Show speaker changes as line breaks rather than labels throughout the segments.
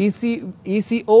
ECO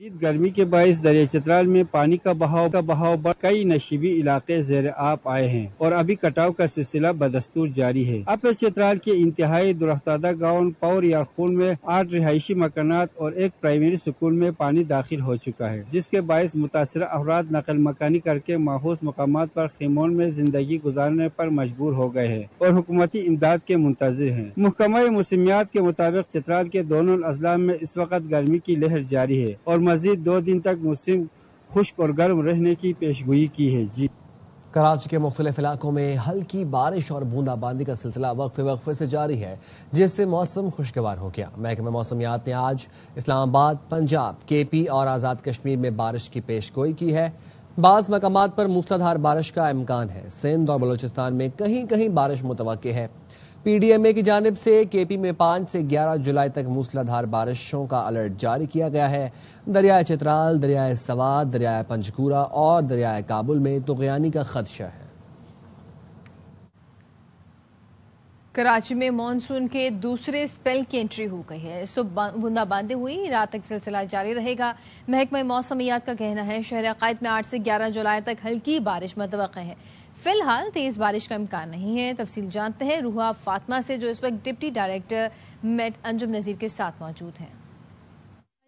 شدید گرمی کے باعث دریائے چترال میں پانی کا بہاؤ بڑھ کئی نشیبی علاقے زیر آب آئے ہیں اور ابھی کٹاؤ کا سلسلہ بدستور جاری ہے۔ اپر چترال کے انتہائی درافتادہ گاؤں پور یارخون میں 8 رہائشی مکانات اور ایک پرائمری اسکول میں پانی داخل ہو چکا ہے، جس کے باعث متاثرہ افراد نقل مکانی کر کے محفوظ مقامات پر خیموں میں زندگی گزارنے پر مجبور ہو گئے ہیں اور حکومتی امداد کے منتظر ہیں۔ محکمہ موسمیات کے مطابق چترال کے دونوں اضلاع میں اس وقت گرمی کی لہر جاری ہے اور مزید 2 دن تک موسم خشک اور گرم رہنے کی پیشگوئی کی ہے۔
کراچی کے مختلف علاقوں میں ہلکی بارش اور بوندا باندی کا سلسلہ وقفے سے جاری ہے، جس سے موسم خوشگوار ہو گیا۔ محکمہ موسمیات نے آج اسلام آباد، پنجاب، کے پی اور آزاد کشمیر میں بارش کی پیشگوئی کی ہے۔ بعض مقامات پر موسلادھار بارش کا امکان ہے۔ سندھ اور بلوچستان میں کہیں کہیں بارش متوقع ہے۔ پی ڈی ایم اے کی جانب سے کے پی میں 5 سے 11 جولائی تک موسلادھار بارشوں کا الرٹ جاری کیا گیا ہے۔ دریائے چترال، دریائے سوات، دریائے پنجگورہ اور دریائے کابل میں طغیانی کا خدشہ ہے۔
کراچی میں مانسون کے دوسرے سپیل کی انٹری ہو گئی ہے۔ صبح بوندا باندی ہوئی، رات تک سلسلہ جاری رہے گا۔ محکمہ موسمیات کا کہنا ہے شہر عقائد میں 8 سے 11 جولائی تک ہلکی بارش متوقع ہے۔ فی الحال تیز بارش کا امکان نہیں ہے۔ تفصیل جانتے ہیں روحا فاطمہ سے، جو اس وقت ڈپٹی ڈائریکٹر میٹ انجم نذیر کے ساتھ موجود ہیں۔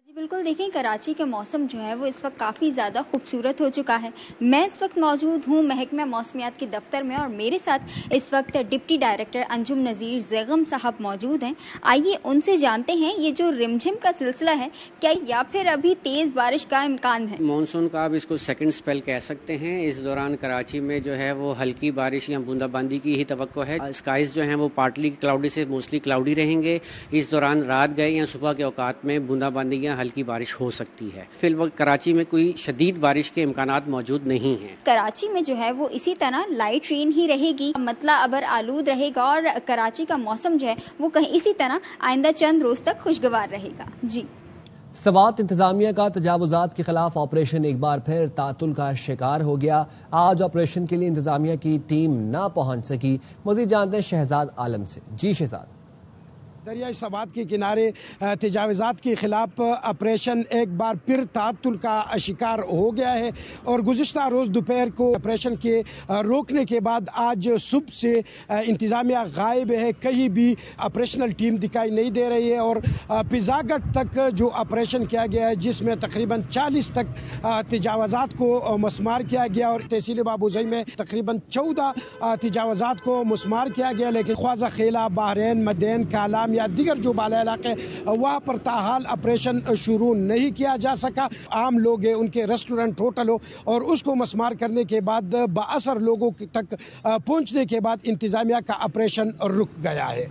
بالکل، دیکھیں کراچی کا موسم جو ہے وہ اس وقت کافی زیادہ خوبصورت ہو چکا ہے۔ میں اس وقت موجود ہوں محکمہ موسمیات کے دفتر میں اور میرے ساتھ اس وقت ڈپٹی ڈائریکٹر انجم نذیر زیغم صاحب موجود ہیں۔ آئیے ان سے جانتے ہیں یہ جو رمجھم کا سلسلہ ہے کیا یا پھر ابھی تیز بارش کا امکان ہے؟
مانسون کا آپ اس کو سیکنڈ سپیل کہہ سکتے ہیں۔ اس دوران کراچی میں جو ہے وہ ہلکی بارش یا بوندا باندی کی ہی توقع ہے۔ اسکائز جو ہیں وہ پارٹلی کلاؤڈی سے موسٹلی کلاؤڈی رہیں گے۔ اس دوران رات گئے یا صبح کے اوقات میں بوندا باندی یا ہلکی بارش ہو سکتی ہے۔ فی الوقت کراچی میں کوئی شدید بارش کے امکانات موجود نہیں ہیں۔
کراچی میں جو ہے وہ اسی طرح لائٹ رین ہی رہے گی، مطلع ابر آلود رہے گا اور کراچی کا موسم جو ہے وہ کہیں اسی طرح آئندہ چند روز تک خوشگوار رہے گا۔ جی،
سوات انتظامیہ کا تجاوزات کے خلاف آپریشن ایک بار پھر تعطل کا شکار ہو گیا۔ آج آپریشن کے لیے انتظامیہ کی ٹیم نہ پہنچ سکی۔ مزید جانتے ہیں شہزاد عالم سے۔ جی شہزاد۔
دریائے سوات کے کنارے تجاوزات کے خلاف آپریشن ایک بار پھر تعطل کا شکار ہو گیا ہے اور گزشتہ روز دوپہر کو آپریشن کے روکنے کے بعد آج صبح سے انتظامیہ غائب ہے، کہیں بھی آپریشنل ٹیم دکھائی نہیں دے رہی ہے اور پیزاگٹ تک جو آپریشن کیا گیا ہے جس میں تقریباً 40 تک تجاوزات کو مسمار کیا گیا اور تحصیل بابوزئی میں تقریباً 14 تجاوزات کو مسمار کیا گیا، لیکن خواجہ خیلہ، بحرین، مدین، کالام یا دیگر جو بالا علاقے وہاں پر تاحال آپریشن شروع نہیں کیا جا سکا۔ عام لوگ ہیں، ان کے ریسٹورنٹ، ہوٹل ہو اور اس کو مسمار کرنے کے بعد بااثر لوگوں تک پہنچنے کے بعد انتظامیہ کا آپریشن رک گیا ہے۔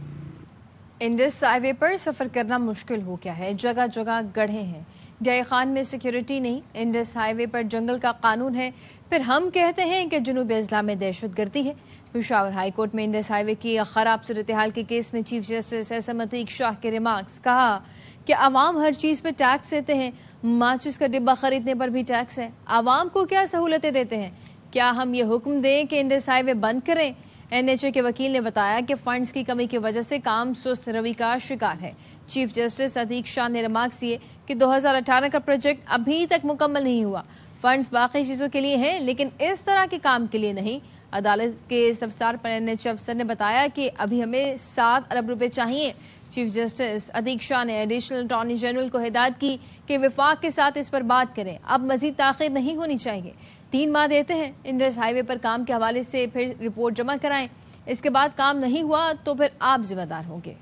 انڈس ہائی وے پر سفر کرنا مشکل ہو گیا ہے، جگہ جگہ گڑھے ہیں۔ ڈیائی خان میں سیکیورٹی نہیں، انڈس ہائی وے پر جنگل کا قانون ہے، پھر ہم کہتے ہیں کہ جنوبی اضلاع میں دہشت گردی ہے۔ پشاور ہائی کورٹ میں انڈس ہائی وے کی خراب صورتحال کے کیس میں chief justice S M Atiq Shah کے ریمارکس، کہا کہ عوام ہر چیز پہ ٹیکس دیتے ہیں، ماچس کا ڈبہ خریدنے پر بھی ٹیکس ہے، عوام کو کیا سہولتیں دیتے ہیں؟ کیا ہم یہ حکم دیں کہ انڈس ہائی وے بند کریں؟ این ایچ اے کے وکیل نے بتایا کہ فنڈز کی کمی کی وجہ سے کام سست روی کا شکار ہے۔ چیف جسٹس عتیق شاہ نے ریمارکس دیے کہ 2018 کا پروجیکٹ ابھی تک مکمل نہیں ہوا، فنڈز باقی چیزوں کے لیے ہیں لیکن اس طرح کے کام کے لیے نہیں۔ عدالت کے استفسار پر این ایچ افسر نے بتایا کہ ابھی ہمیں 7 ارب روپے چاہیے۔ چیف جسٹس عتیق شاہ نے ایڈیشنل اٹارنی جنرل کو ہدایت کی کہ وفاق کے ساتھ اس پر بات کریں، اب مزید تاخیر نہیں ہونی چاہیے۔ 3 ماہ دیتے ہیں انڈس ہائی وے پر کام کے حوالے سے، پھر رپورٹ جمع کرائیں، اس کے بعد کام نہیں ہوا تو پھر آپ ذمہ دار ہوں گے۔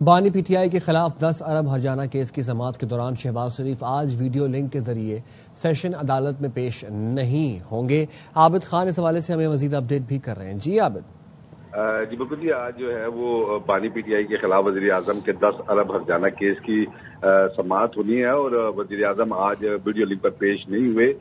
بانی پی ٹی آئی کے خلاف 10 ارب ہرجانہ کیس کی سماعت کے دوران شہباز شریف آج ویڈیو لنک کے ذریعے سیشن عدالت میں پیش نہیں ہوں گے۔ عابد خان اس حوالے سے ہمیں مزید اپڈیٹ بھی کر رہے ہیں۔ جی عابد۔
جی بالکل جی، آج جو ہے وہ بانی پی ٹی آئی کے خلاف وزیر اعظم کے 10 ارب ہرجانہ کیس کی سماعت ہونی ہے اور وزیر اعظم آج ویڈیو لنک پر پیش نہیں ہوئے۔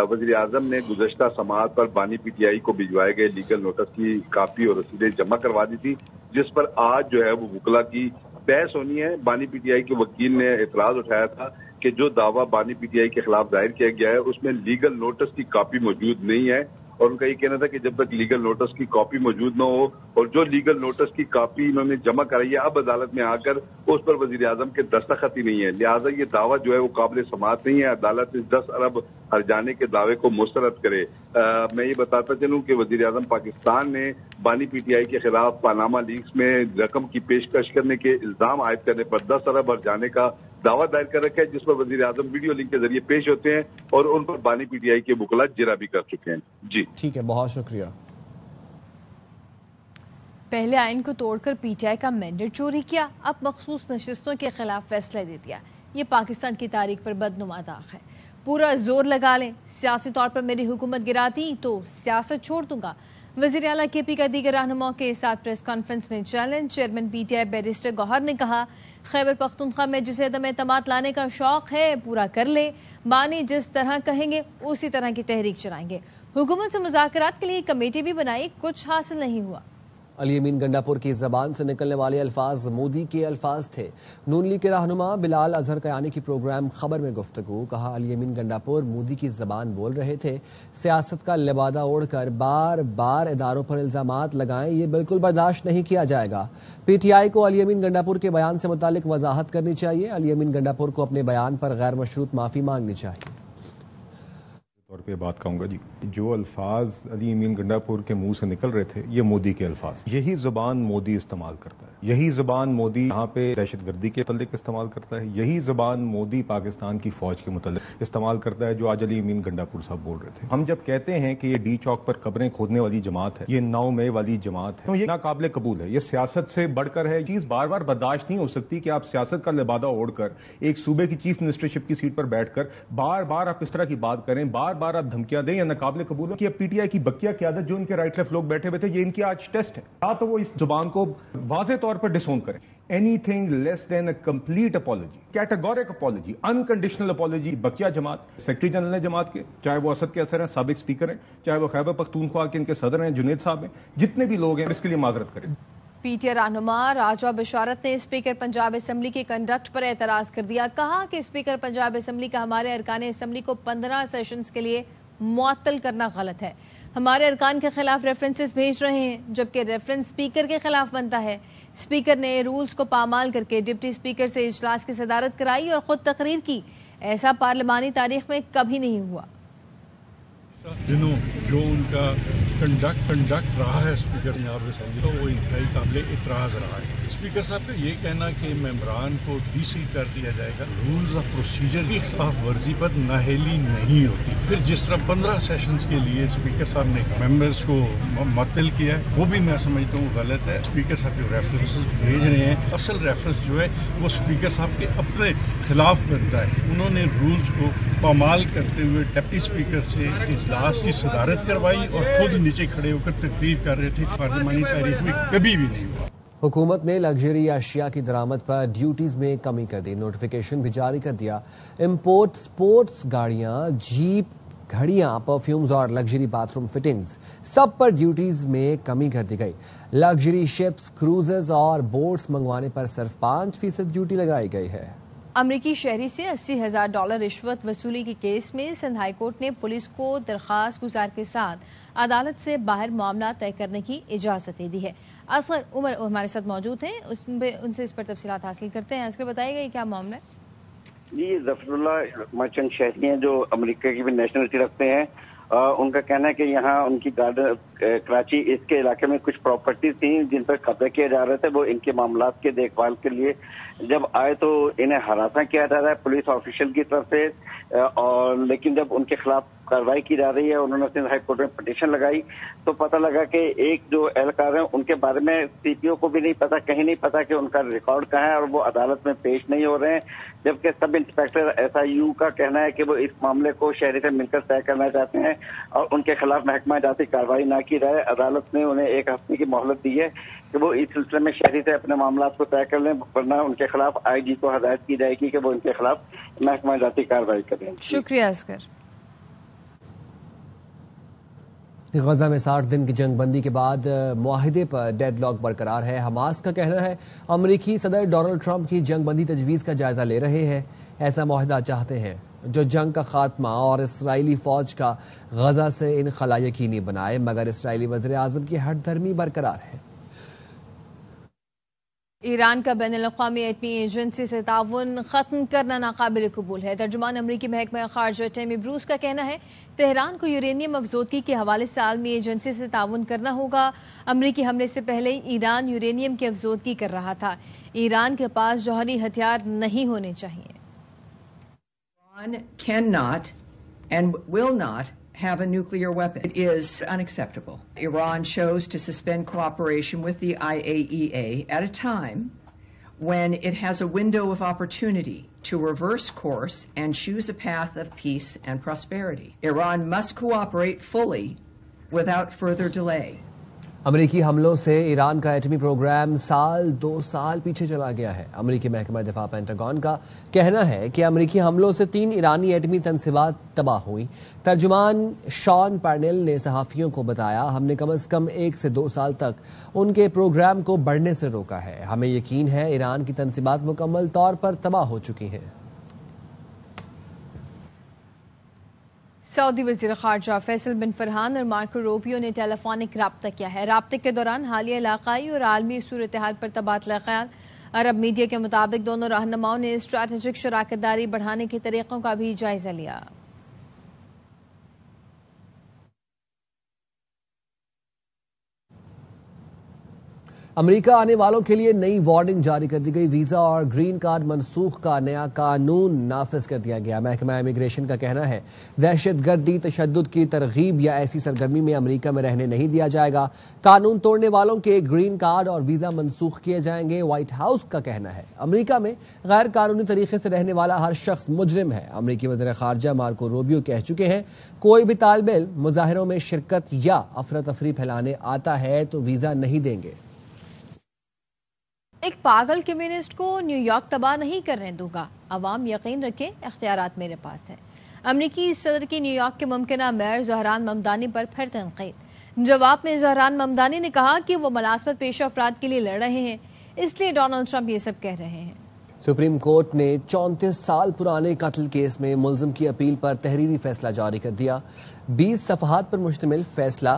وزیر اعظم نے گزشتہ سماعت پر بانی پی ٹی آئی کو بھجوائے گئے لیگل نوٹس کی کاپی اور رسیدیں جمع کروا دی تھی، جس پر آج جو ہے وہ وکلا کی بحث ہونی ہے۔ بانی پی ٹی آئی کے وکیل نے اعتراض اٹھایا تھا کہ جو دعویٰ بانی پی ٹی آئی کے خلاف ظاہر کیا گیا ہے اس میں لیگل نوٹس کی کاپی موجود نہیں ہے اور ان کا یہ کہنا تھا کہ جب تک لیگل نوٹس کی کاپی موجود نہ ہو اور جو لیگل نوٹس کی کاپی انہوں نے جمع کرائی ہے اب عدالت میں آ کر اس پر وزیر اعظم کے دستخط ہی نہیں ہے، لہٰذا یہ دعویٰ جو ہے وہ قابل سماعت نہیں ہے، عدالت اس 10 ارب ہرجانے کے دعوے کو مسترد کرے۔ میں یہ بتاتا چلوں کہ وزیر اعظم پاکستان نے بانی پی ٹی آئی کے خلاف پاناما لیکس میں رقم کی پیشکش کرنے کے الزام عائد کرنے پر 10 ارب ہرجانے کا دعویٰ دائر کر رکھا ہے، جس پر وزیر اعظم ویڈیو لنک کے ذریعے پیش ہوتے ہیں اور ان پر بانی پی ٹی آئی کے وکلا جرا بھی کر چکے ہیں۔ جی
ٹھیک ہے، بہت شکریہ۔
پہلے آئین کو توڑ کر پی ٹی آئی کا مینڈیٹ چوری کیا، اب مخصوص نشستوں کے خلاف فیصلہ دے دیا، یہ پاکستان کی تاریخ پر بدنما داغ ہے۔ پورا زور لگا لیں، سیاسی طور پر میری حکومت گراتی تو سیاست چھوڑ دوں گا، وزیر اعلیٰ کے پی کا دیگر رہنماؤں کے ساتھ پریس کانفرنس میں challenge. Chairman P T I barrister Gohar نے کہا خیبر پختونخوا میں جسے عدم اعتماد لانے کا شوق ہے پورا کر لے، بانی جس طرح کہیں گے اسی طرح کی تحریک چلائیں گے، حکومت سے مذاکرات کے لیے کمیٹی بھی بنائی، کچھ حاصل نہیں ہوا۔
علی امین گنڈاپور کی زبان سے نکلنے والے الفاظ مودی کے الفاظ تھے۔ نون لیگ کے رہنما بلال اظہر قیانی کی پروگرام خبر میں گفتگو، کہا علی امین گنڈاپور مودی کی زبان بول رہے تھے، سیاست کا لبادہ اوڑھ کر بار بار اداروں پر الزامات لگائیں، یہ بالکل برداشت نہیں کیا جائے گا۔ پی ٹی آئی کو علی امین گنڈاپور کے بیان سے متعلق وضاحت کرنی چاہیے، علی امین گنڈاپور کو اپنے بیان پر غیر مشروط معافی مانگنی چاہیے۔
طور پہ بات کہوں گا جی، جو الفاظ علی امین گنڈاپور کے منہ سے نکل رہے تھے یہ مودی کے الفاظ، یہی زبان مودی استعمال کرتا ہے، یہی زبان مودی یہاں پہ دہشت گردی کے متعلق استعمال کرتا ہے، یہی زبان مودی پاکستان کی فوج کے متعلق استعمال کرتا ہے جو آج علی امین گنڈاپور صاحب بول رہے تھے۔ ہم جب کہتے ہیں کہ یہ ڈی چوک پر قبریں کھودنے والی جماعت ہے، یہ 9 مئی والی جماعت ہے، تو یہ ناقابل قبول ہے، یہ سیاست سے بڑھ کر ہے۔ چیز بار بار برداشت نہیں ہو سکتی کہ آپ سیاست کا لبادہ اوڑھ کر ایک صوبے کی چیف منسٹرشپ کی سیٹ پر بیٹھ کر بار بار آپ اس طرح کی بات کریں، بار بار آپ دھمکیاں دیں، ناقابل قبول ہو کہ پی ٹی آئی کی بقیہ قیادت جو ان کے رائٹ لیفٹ لوگ بیٹھے ہوئے تھے، یہ ان کی آج ٹیسٹ ہے، یا تو وہ اس زبان کو واضح طور پر ڈسون کریں۔ Anything less than a complete apology, categoric apology, unconditional apology بقیہ جماعت، سیکرٹری جنرل ہے جماعت کے، چاہے وہ اسد کے اثر ہیں، سابق اسپیکر ہیں، چاہے وہ خیبر پختونخوا کے ان کے صدر ہیں جنید صاحب ہیں، جتنے بھی لوگ ہیں اس کے لیے معذرت کریں۔
پی ٹی آئی رہنما راجہ بشارت نے اسپیکر پنجاب اسمبلی کے کنڈکٹ پر اعتراض کر دیا، کہا کہ اسپیکر پنجاب اسمبلی کا ہمارے ارکان اسمبلی کو 15 سیشنز کے لیے معطل کرنا غلط ہے، ہمارے ارکان کے خلاف ریفرنسز بھیج رہے ہیں جبکہ ریفرنس اسپیکر کے خلاف بنتا ہے۔ اسپیکر نے رولز کو پامال کر کے ڈپٹی اسپیکر سے اجلاس کی صدارت کرائی اور خود تقریر کی، ایسا پارلیمانی تاریخ میں کبھی نہیں ہوا۔
دنوں جو ان کا کنڈکٹ رہا ہے اسپیکر پنجاب اسمبلی کا وہ انتہائی قابل اعتراض رہا ہے۔ اسپیکر صاحب کا یہ کہنا کہ ممبران کو ڈی سی کر دیا جائے گا، رولز آف پروسیجر کی خلاف ورزی پر نااہلی نہیں ہوتی۔ پھر جس طرح 15 سیشنز کے لیے اسپیکر صاحب نے ممبرز کو معطل کیا ہے وہ بھی میں سمجھتا ہوں غلط ہے۔ اسپیکر صاحب جو ریفرنسز بھیج رہے ہیں اصل ریفرنس جو ہے وہ اسپیکر صاحب کے اپنے خلاف بنتا ہے، انہوں نے رولز کو پامال کرتے ہوئے ڈپٹی اسپیکر سے اجلاس کی صدارت کروائی اور خود نیچے کھڑے ہو کر تقریر کر رہے تھے، پارلیمانی تاریخ میں کبھی بھی نہیں ہوا۔
حکومت نے لگژری اشیاء کی درآمد پر ڈیوٹیز میں کمی کر دی، نوٹیفیکیشن بھی جاری کر دیا۔ امپورٹ سپورٹس گاڑیاں، جیپ، گھڑیاں، پرفیومز اور لگژری باتھ روم فٹنگز سب پر ڈیوٹیز میں کمی کر دی گئی۔ لگژری شپس، کروزز اور بوٹس منگوانے پر صرف 5% ڈیوٹی لگائی گئی ہے۔
امریکی شہری سے $80,000 رشوت وصولی کے کیس میں سندھ ہائی کورٹ نے پولیس کو درخواست گزار کے ساتھ عدالت سے باہر معاملات طے کرنے کی اجازت دے دی ہے۔ اصغر عمر ہمارے ساتھ موجود ہیں، ان سے اس پر تفصیلات حاصل کرتے ہیں۔ اصغر بتائیے گا یہ کیا معاملہ ہے؟
جی ظفر اللہ مرچنٹ شہری ہیں جو امریکہ کی بھی نیشنلٹی رکھتے ہیں، ان کا کہنا ہے کہ یہاں ان کی کراچی اس کے علاقے میں کچھ پراپرٹیز تھیں جن پر قبضہ کیا جا رہا تھا، وہ ان کے معاملات کے دیکھ بھال کے لیے جب آئے تو انہیں ہراساں کیا جا رہا ہے پولیس آفیشل کی طرف سے، اور لیکن جب ان کے خلاف کارروائی کی جا رہی ہے انہوں نے سندھ ہائی کورٹ میں پٹیشن لگائی تو پتہ لگا کہ ایک جو اہلکار ہیں ان کے بارے میں سی پی او کو بھی نہیں پتا، کہیں نہیں پتا کہ ان کا ریکارڈ کہاں ہے اور وہ عدالت میں پیش نہیں ہو رہے ہیں، جبکہ سب انسپیکٹر SIU کا کہنا ہے کہ وہ اس معاملے کو شہری سے مل کر طے کرنا چاہتے ہیں اور ان کے خلاف محکمہ جاتی کارروائی نہ کی جائے۔ عدالت نے انہیں 1 ہفتے کی مہلت دی ہے کہ وہ اس سلسلے میں شہری سے اپنے معاملات کو طے کر لیں، ورنہ ان کے خلاف IG کو ہدایت کی جائے گی کہ وہ ان کے خلاف محکمہ جاتی کارروائی کریں۔
شکریہ اصغر۔
غزہ میں 60 دن کی جنگ بندی کے بعد معاہدے پر ڈیڈ لاک برقرار ہے. حماس کا کہنا ہے امریکی صدر ڈونلڈ ٹرمپ کی جنگ بندی تجویز کا جائزہ لے رہے ہیں. ایسا معاہدہ چاہتے ہیں جو جنگ کا خاتمہ اور اسرائیلی فوج کا غزہ سے انخلا یقینی بنائے، مگر اسرائیلی وزیر اعظم کی ہٹ دھرمی برقرار ہے.
ایران کا بین الاقوامی ایٹمی ایجنسی سے تعاون ختم کرنا ناقابل قبول ہے. ترجمان امریکی محکمہ خارجہ ٹیمی بروس کا کہنا ہے تہران کو یورینیم افزودگی کے حوالے سے عالمی ایجنسی سے تعاون کرنا ہوگا. امریکی حملے سے پہلے ایران یورینیم کی افزودگی کر رہا تھا. ایران کے پاس جوہری ہتھیار نہیں ہونے چاہیے.
Iran cannot and will not have a nuclear weapon. It is unacceptable. Iran chose to suspend cooperation with the IAEA at a time when it has a window of opportunity to reverse course and choose a path of peace and prosperity. Iran must cooperate fully without further delay.
امریکی حملوں سے ایران کا ایٹمی programme 2 سال پیچھے چلا گیا ہے. امریکی محکمہ دفاع پینٹاگون کا کہنا ہے کہ امریکی حملوں سے 3 ایرانی ایٹمی تنصیبات تباہ ہوئی. ترجمان شان پارنیل نے صحافیوں کو بتایا ہم نے کم از کم 1 سے 2 سال تک ان کے پروگرام کو بڑھنے سے روکا ہے. ہمیں یقین ہے ایران کی تنصیبات مکمل طور پر تباہ ہو چکی ہیں.
سعودی وزیر خارجہ فیصل بن فرحان اور مارکو روبیو نے ٹیلی فونک رابطہ کیا ہے. رابطے کے دوران حالیہ علاقائی اور عالمی صورتحال پر تبادلہ خیال. عرب میڈیا کے مطابق دونوں رہنماؤں نے اسٹریٹجک شراکت داری بڑھانے کے طریقوں کا بھی جائزہ لیا.
امریکہ آنے والوں کے لیے نئی وارننگ جاری کر دی گئی. ویزا اور گرین کارڈ منسوخ کا نیا قانون نافذ کر دیا گیا. محکمہ امیگریشن کا کہنا ہے دہشت گردی، تشدد کی ترغیب یا ایسی سرگرمی میں امریکہ میں رہنے نہیں دیا جائے گا. قانون توڑنے والوں کے گرین کارڈ اور ویزا منسوخ کیے جائیں گے. وائٹ ہاؤس کا کہنا ہے امریکہ میں غیر قانونی طریقے سے رہنے والا ہر شخص مجرم ہے. امریکی وزیر خارجہ مارکو روبیو کہہ چکے ہیں کوئی بھی طالب علم مظاہروں میں شرکت یا افراتفری پھیلانے آتا ہے تو ویزا نہیں دیں گے.
ایک پاگل کمیونسٹ کو نیو یارک تباہ نہیں کرنے دوں گا. عوام یقین رکھیں اختیارات میرے پاس ہیں. امریکی صدر کی نیو یارک کے ممکنہ میئر زہران ممدانی پر پھر تنقید. جواب میں زہران ممدانی نے کہا کہ وہ ملازمت پیشہ افراد کے لیے لڑ رہے ہیں، اس لیے ڈونلڈ ٹرمپ یہ سب کہہ رہے ہیں.
سپریم کورٹ نے 34 سال پرانے قتل کیس میں ملزم کی اپیل پر تحریری فیصلہ جاری کر دیا. 20 صفحات پر مشتمل فیصلہ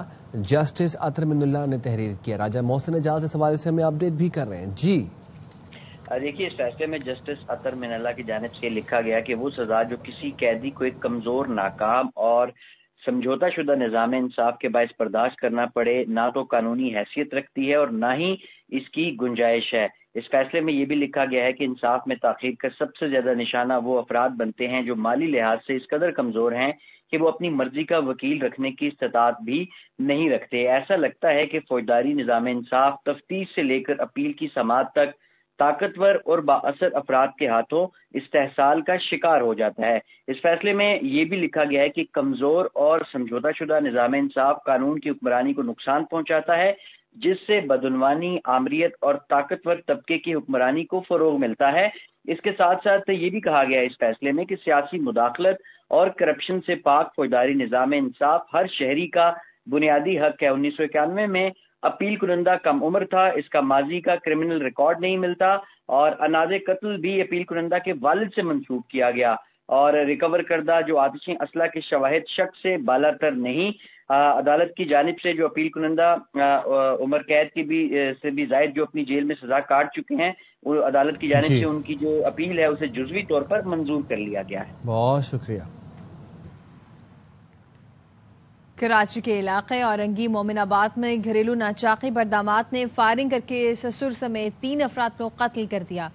جسٹس اطہر من اللہ نے تحریر کیا. راجہ محسن اعجاز اس حوالے سے ہمیں اپڈیٹ بھی کر رہے ہیں. جی
دیکھیے، اس فیصلے میں جسٹس اطہر من اللہ کی جانب سے لکھا گیا کہ وہ سزا جو کسی قیدی کو ایک کمزور، ناکام اور سمجھوتا شدہ نظام انصاف کے باعث برداشت کرنا پڑے نہ تو قانونی حیثیت رکھتی ہے اور نہ ہی اس کی گنجائش ہے. اس فیصلے میں یہ بھی لکھا گیا ہے کہ انصاف میں تاخیر کا سب سے زیادہ نشانہ وہ افراد بنتے ہیں جو مالی لحاظ سے اس قدر کمزور ہیں کہ وہ اپنی مرضی کا وکیل رکھنے کی استطاعت بھی نہیں رکھتے. ایسا لگتا ہے کہ فوجداری نظام انصاف تفتیش سے لے کر اپیل کی سماعت تک طاقتور اور بااثر افراد کے ہاتھوں استحصال کا شکار ہو جاتا ہے. اس فیصلے میں یہ بھی لکھا گیا ہے کہ کمزور اور سمجھوتا شدہ نظام انصاف قانون کی حکمرانی کو نقصان پہنچاتا ہے، جس سے بدعنوانی، آمریت اور طاقتور طبقے کی حکمرانی کو فروغ ملتا ہے. اس کے ساتھ ساتھ یہ بھی کہا گیا ہے اس فیصلے میں کہ سیاسی مداخلت اور کرپشن سے پاک فوجداری نظام انصاف ہر شہری کا بنیادی حق ہے. 1991 میں اپیل کنندہ کم عمر تھا، اس کا ماضی کا کرمنل ریکارڈ نہیں ملتا، اور اناز قتل بھی اپیل کنندہ کے والد سے منسوخ کیا گیا، اور ریکور کردہ جو آتشی اسلحہ کے شواہد شک سے بالا تر نہیں. عدالت کی جانب سے جو اپیل کنندہ عمر قید کی بھی سے بھی زائد جو اپنی جیل میں سزا کاٹ چکے ہیں، وہ عدالت کی جانب سے ان کی جو اپیل ہے اسے جزوی طور پر منظور کر لیا گیا ہے.
بہت شکریہ.
کراچی کے علاقے اورنگی مومن آباد میں گھریلو ناچاقی پر داماد نے فائرنگ کر کے سسر سمیت 3 افراد کو قتل کر دیا.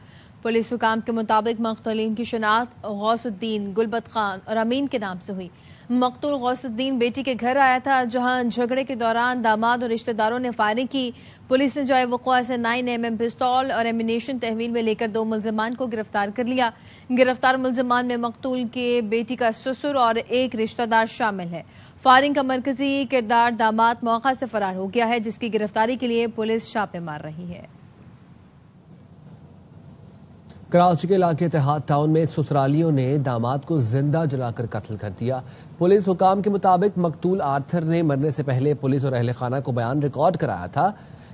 پولیس حکام کے مطابق مقتولین کی شناخت غوث الدین، گلبت خان اور امین کے نام سے ہوئی. مقتول غوث الدین بیٹی کے گھر آیا تھا، جہاں جھگڑے کے دوران داماد اور رشتہ داروں نے فائرنگ کی. پولیس نے جائے وقوع سے 9mm پستول اور ایمونیشن تحویل میں لے کر 2 ملزمان کو گرفتار کر لیا. گرفتار ملزمان میں مقتول کے بیٹی کا سسر اور ایک رشتہ دار شامل ہے. فائرنگ کا مرکزی کردار داماد موقع سے فرار ہو گیا ہے، جس کی گرفتاری کے لیے پولیس چھاپے مار رہی ہے.
کراچی کے علاقے اتحاد ٹاؤن میں سسرالیوں نے داماد کو زندہ جلا کر قتل کر دیا۔ پولیس حکام کے مطابق مقتول آرتھر نے مرنے سے پہلے پولیس اور اہل خانہ کو بیان ریکارڈ کرایا تھا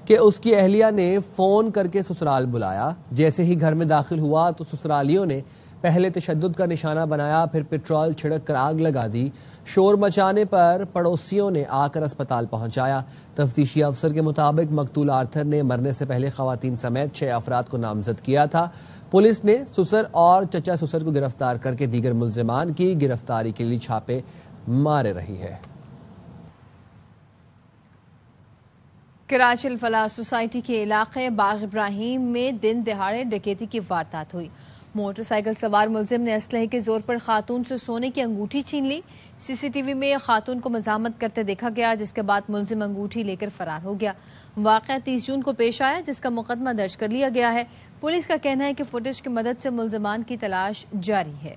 کہ اس کی اہلیہ نے فون کر کے سسرال بلایا۔ جیسے ہی گھر میں داخل ہوا تو سسرالیوں نے پہلے تشدد کا نشانہ بنایا، پھر پٹرول چھڑک کر آگ لگا دی۔ شور مچانے پر پڑوسیوں نے آ کر اسپتال پہنچایا۔ تفتیشی افسر کے مطابق مقتول آرتھر نے مرنے سے پہلے خواتین سمیت 6 افراد کو نامزد کیا تھا۔ پولیس نے سسر اور چچا سسر کو گرفتار کر کے دیگر ملزمان کی گرفتاری کے لیے چھاپے مارے رہی ہے۔
کراچی الفلاح سوسائٹی کے علاقے باغ ابراہیم میں دن دہاڑے ڈکیتی کی واردات ہوئی۔ موٹر سائیکل سوار ملزم نے اسلحے کے زور پر خاتون سے سونے کی انگوٹھی چھین لی۔ سی سی ٹی وی میں خاتون کو مزاحمت کرتے دیکھا گیا، جس کے بعد ملزم انگوٹھی لے کر فرار ہو گیا۔ واقعہ 30 جون کو پیش آیا، جس کا مقدمہ درج کر لیا گیا ہے۔ پولیس کا کہنا ہے کہ فوٹیج کی مدد سے ملزمان کی تلاش جاری ہے۔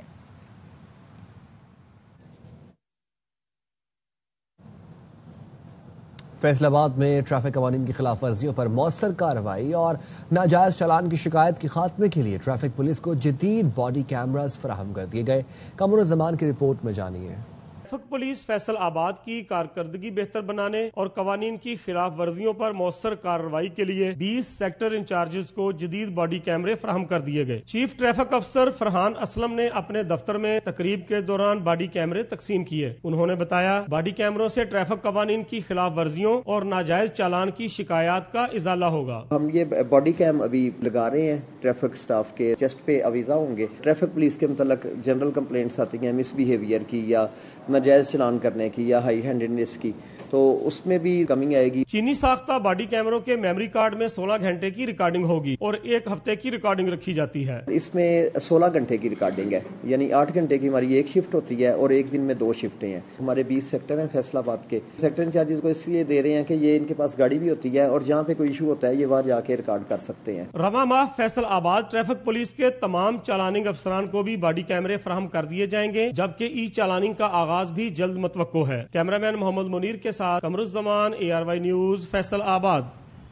فیصل آباد میں ٹریفک قوانین کی خلاف ورزیوں پر مؤثر کارروائی اور ناجائز چالان کی شکایت کے خاتمے کے لیے ٹریفک پولیس کو جدید باڈی کیمراز فراہم کر دیے گئے۔ قمر الزمان کی رپورٹ میں جانیے۔
ٹریفک پولیس فیصل آباد کی کارکردگی بہتر بنانے اور قوانین کی خلاف ورزیوں پر مؤثر کارروائی کے لیے 20 سیکٹر انچارجز کو جدید باڈی کیمرے فراہم کر دیے گئے۔ چیف ٹریفک افسر فرحان اسلم نے اپنے دفتر میں تقریب کے دوران باڈی کیمرے تقسیم کیے۔ انہوں نے بتایا باڈی کیمروں سے ٹریفک قوانین کی خلاف ورزیوں اور ناجائز چالان کی شکایات کا ازالہ ہوگا۔
ہم یہ باڈی کیم ابھی لگا رہے ہیں ٹریفک سٹاف کے چیسٹ پہ اویزا ہوں گے۔ ٹریفک پولیس کے متعلق جنرل کمپلینٹس آتی ہیں مس بیہیویئر کی یا ناجائز چلان کرنے کی یا ہائی ہینڈڈنس کی، تو اس میں بھی کمی آئے گی۔
چینی ساختہ باڈی کیمروں کے میموری کارڈ میں 16 گھنٹے کی ریکارڈنگ ہوگی اور 1 ہفتے کی ریکارڈنگ رکھی جاتی ہے۔
اس میں 16 گھنٹے کی ریکارڈنگ ہے، یعنی 8 گھنٹے کی ہماری ایک شفٹ ہوتی ہے اور ایک دن میں 2 شفٹیں ہیں۔ ہمارے 20 سیکٹر ہیں فیصل آباد کے۔ سیکٹر انچارجز کو اس لیے دے رہے ہیں کہ یہ ان کے پاس گاڑی بھی ہوتی ہے اور جہاں پہ کوئی ایشو ہوتا ہے یہ وہاں جا کے ریکارڈ کر سکتے ہیں۔
رواں ماہ فیصل آباد ٹریفک پولیس کے تمام چالاننگ افسران کو بھی باڈی کیمرے فراہم کر دیے جائیں گے، جبکہ ای چالاننگ کا آغاز بھی جلد متوقع ہے۔ کیمرامین محمد منیر کے ساتھ قمر الزمان، ARY نیوز، فیصل آباد۔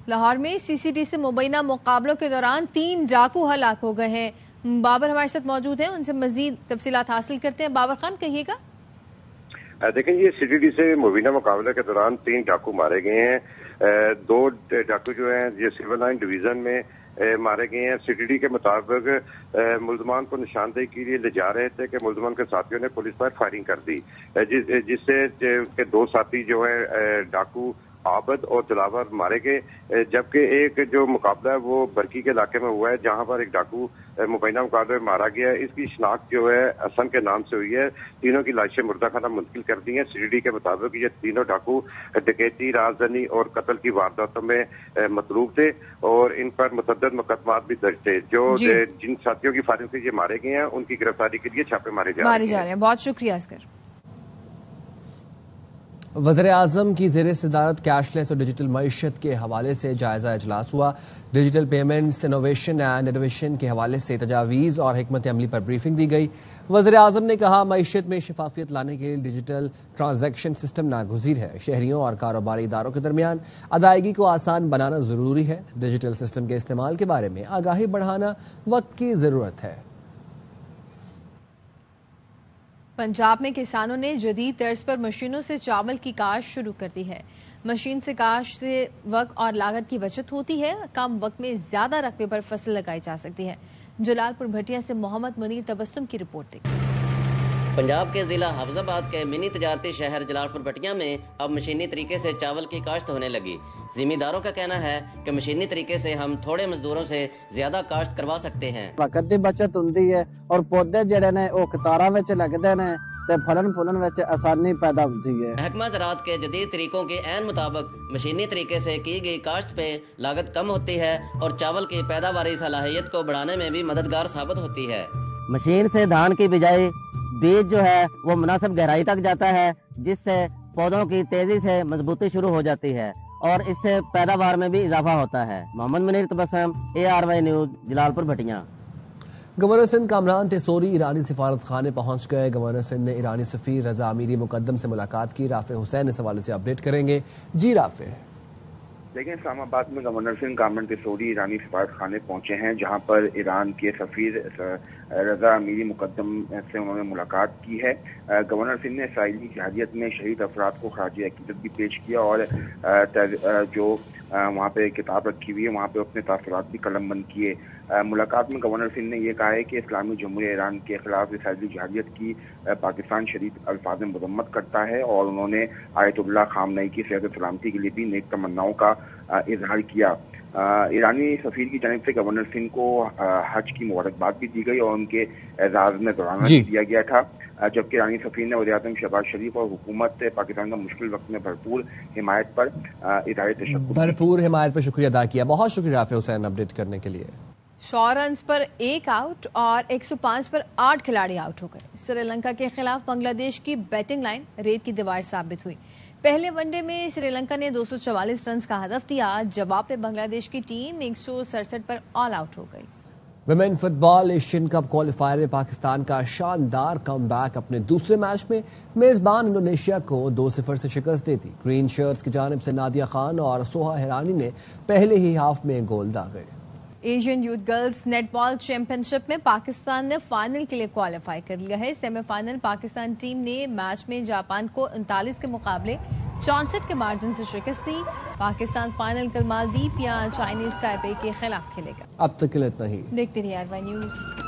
لاہور میں CCT سے مبینہ مقابلوں کے دوران 3 ڈاکو ہلاک ہو گئے ہیں۔ بابر ہمارے ساتھ موجود ہیں، ان سے مزید تفصیلات حاصل کرتے ہیں۔ بابر خان کہیے گا۔
دیکھیں یہ CCT سے مبینہ مقابلے کے دوران 3 ڈاکو مارے گئے ہیں۔ 2 ڈاکو جو ہیں یہ سول لائن ڈویژن میں مارے گئے ہیں۔ CCT کے مطابق ملزمان کو نشاندہی کے لیے لے جا رہے تھے کہ ملزمان کے ساتھیوں نے پولیس پر فائرنگ کر دی، جس سے ان کے 2 ساتھی جو ہے ڈاکو عابد اور دلاور مارے گئے، جبکہ ایک جو مقابلہ ہے وہ برکی کے علاقے میں ہوا ہے جہاں پر ایک ڈاکو مبینہ مقابلے میں مارا گیا ہے۔ اس کی شناخت جو ہے حسن کے نام سے ہوئی ہے۔ تینوں کی لاشیں مردہ خانہ منتقل کر دی ہیں۔ CCT کے مطابق یہ تینوں ڈاکو ڈکیتی، رازدانی اور قتل کی وارداتوں میں مطلوب تھے اور ان پر متعدد مقدمات بھی درج تھے۔ جن ساتھیوں کی فائرنگ سے یہ مارے گئے ہیں ان کی گرفتاری کے لیے چھاپے مارے جا رہے ہیں۔
بہت شکریہ اسکر۔
وزیراعظم کی زیر صدارت کیش لیس اور ڈیجیٹل معیشت کے حوالے سے جائزہ اجلاس ہوا۔ Digital payments, innovation and innovation کے حوالے سے تجاویز اور حکمت عملی پر بریفنگ دی گئی۔ وزیراعظم نے کہا معیشت میں شفافیت لانے کے لیے ڈیجیٹل ٹرانزیکشن سسٹم ناگزیر ہے۔ شہریوں اور کاروباری اداروں کے درمیان ادائیگی کو آسان بنانا ضروری ہے۔ ڈیجیٹل سسٹم کے استعمال کے بارے میں آگاہی بڑھانا وقت کی ضرورت ہے۔
پنجاب میں کسانوں نے جدید طرز پر مشینوں سے چاول کی کاشت شروع کر دی ہے۔ مشین سے کاشت سے وقت اور لاگت کی بچت ہوتی ہے، کم وقت میں زیادہ رقبے پر فصل لگائی جا سکتی ہے۔ جلال پور بھٹیا سے محمد منیر تبسم کی رپورٹ دیکھیں۔
پنجاب کے ضلع حفظ آباد کے منی تجارتی شہر جلال پور بھٹیا میں اب مشینی طریقے سے چاول کی کاشت ہونے لگی۔ زمینداروں کا کہنا ہے کہ مشینی طریقے سے ہم تھوڑے مزدوروں سے زیادہ کاشت کروا سکتے ہیں۔
وقت کی بچت ہوندی ہے اور پودے جڑے نے وہ قطاراں وچ لگدے نے تے پھلن پھولن وچ آسانی پیدا ہوتی ہے۔
محکمہ زراعت کے جدید طریقوں کے عین مطابق مشینی طریقے سے کی گئی کاشت پہ لاگت کم ہوتی ہے اور چاول کی پیداواری صلاحیت کو بڑھانے میں بھی مددگار ثابت ہوتی ہے۔
مشین سے دھان کی بجائی بیج جو ہے وہ مناسب گہرائی تک جاتا ہے، جس سے پودوں کی تیزی سے مضبوطی شروع ہو جاتی ہے اور اس سے پیداوار میں بھی اضافہ ہوتا ہے۔ محمد منیر تبسم، ARY نیوز، جلال پور بھٹیا۔
گورنر سندھ کامران ٹیسوری ایرانی سفارت خانے پہنچ گئے۔ گورنر سندھ نے ایرانی سفیر رضا امیری مقدم سے ملاسکات کی۔ رافع حسین اس حوالے سے اپڈیٹ کریں گے۔ جی رافع۔
دیکھیں اسلام آباد میں گورنر سندھ کامران قصوری ایرانی سفارت خانے پہنچے ہیں، جہاں پر ایران کے سفیر رضا امیری مقدم سے انہوں نے ملاقات کی ہے۔ گورنر سندھ نے اسرائیلی جہادیت میں شہید افراد کو خراج عقیدت بھی پیش کیا اور جو وہاں پہ کتاب رکھی ہوئی ہے وہاں پہ اپنے تاثرات بھی قلم بند کیے۔ ملاقات میں گورنر سندھ نے یہ کہا ہے کہ اسلامی جمہوریہ ایران کے خلاف اسرائیلی جہادیت کی پاکستان شدید الفاظ میں مذمت کرتا ہے، اور انہوں نے آیت اللہ خامنئی کی صحت و سلامتی کے لیے بھی نیک تمناؤں کا اظہار کیا۔ ایرانی سفیر کی جانب سے گورنر سندھ کو حج کی مبارکباد بھی دی گئی اور ان کے اعزاز میں دورانہ دیا گیا تھا، جبکہ ایرانی سفیر نے وزیراعظم شہباز شریف اور حکومت پاکستان کا مشکل وقت میں بھرپور حمایت پر اظہار تشکر
بھرپور حمایت پر شکریہ ادا کیا۔ بہت شکریہ رافع حسین اپڈیٹ کرنے کے لیے۔
100 رنز پر 1 آؤٹ اور 105 پر 8 کھلاڑی آؤٹ ہو گئے۔ سری لنکا کے خلاف بنگلہ دیش کی بیٹنگ لائن ریت کی دیوار ثابت ہوئی۔ پہلے ون ڈے میں سری لنکا نے 244 رنز کا ہدف دیا، جواب پہ بنگلہ دیش کی ٹیم 167 پر آل آؤٹ ہو گئی۔
ویمن فٹ بال ایشین کپ کوالیفائر میں پاکستان کا شاندار کم بیک اپنے دوسرے میچ میں میزبان انڈونیشیا کو 2-0 سے شکست دیتی۔ گرین شرٹس کی جانب سے نادیہ خان اور سوہا ہیرانی نے پہلے ہی ہاف میں گول داغے۔
ایشین یوتھ گرلز نیٹ بال چیمپئن شپ میں پاکستان نے فائنل کے لیے کوالیفائی کر لیا ہے۔ سیمی فائنل پاکستان ٹیم نے میچ میں جاپان کو 39 کے مقابلے 64 کے مارجن سے شکست دی۔ پاکستان فائنل کل مالدیپ یا چائنیز تائپے کے خلاف کھیلے گا۔
اب تک کے لیے اتنا ہی۔
دیکھتے رہیے RY نیوز۔